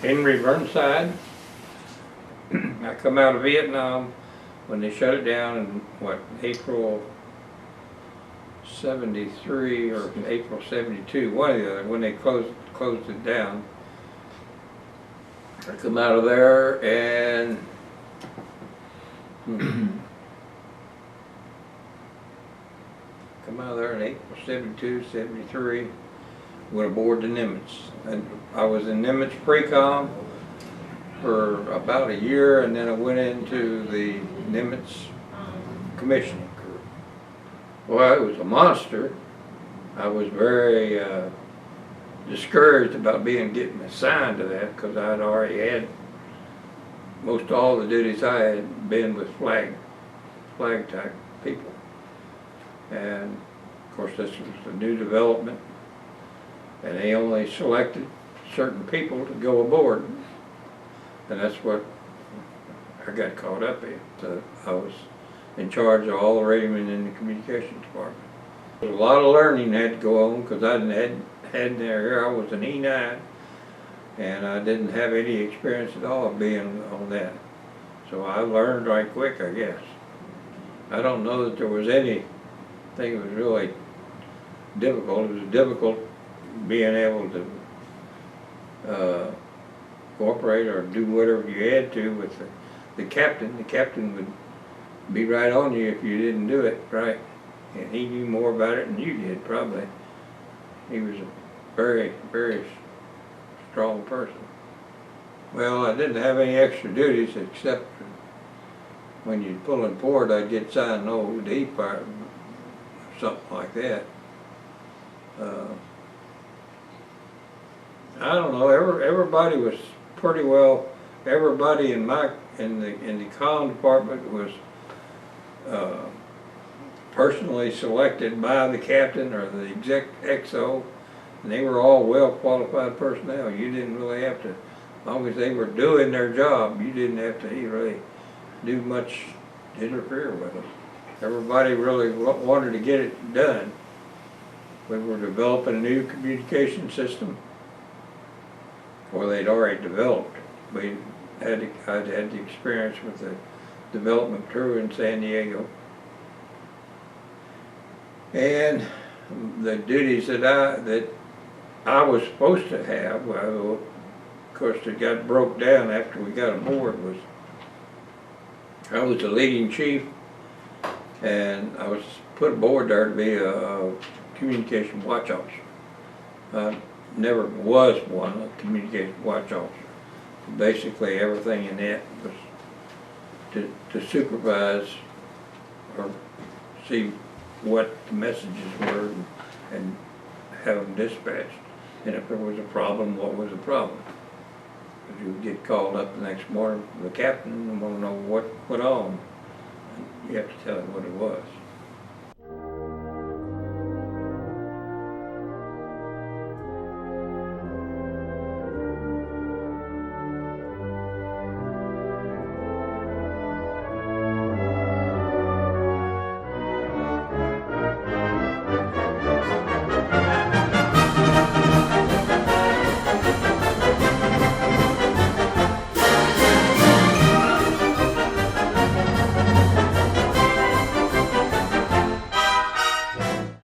Henry Brynside. I come out of Vietnam when they shut it down in what, April 73 or April 72, one or the other, when they closed it down. I come out of there and come out of there in April 72, 73, went aboard the Nimitz. And I was in Nimitz pre-com for about a year, and then I went into the Nimitz commissioning crew. Well, it was a monster. I was very discouraged about getting assigned to that, because I'd already had most all the duties I had been with flag type people. And of course this was a new development, and they only selected certain people to go aboard, and that's what I got caught up in. So I was in charge of all the radiomen in the communications department. There was a lot of learning that had to go on, because I hadn't there. I was an E9, and I didn't have any experience at all of being on that. So I learned right quick, I guess. I don't know that there was anything that was really difficult. It was difficult being able to cooperate or do whatever you had to with the captain. The captain would be right on you if you didn't do it right. And he knew more about it than you did, probably. He was a very, very strong person. Well, I didn't have any extra duties except when you'd pull in port, I'd get signed OD part, something like that. I don't know. Everybody was pretty well. Everybody in the comm department was personally selected by the captain or the XO, and they were all well qualified personnel. You didn't really have to, as long as they were doing their job, you didn't have to really do much to interfere with them. Everybody really wanted to get it done. We were developing a new communication system, or they'd already developed. I'd had the experience with the development crew in San Diego. And the duties that I was supposed to have, well, of course it got broke down after we got aboard, was I was the leading chief, and I was put aboard there to be a communication watch officer. I never was one, a communication watch officer. Basically everything in that was to supervise or see what the messages were and have them dispatched. And if there was a problem, what was the problem? Because you would get called up the next morning from the captain and want to know what went on. And you have to tell him what it was.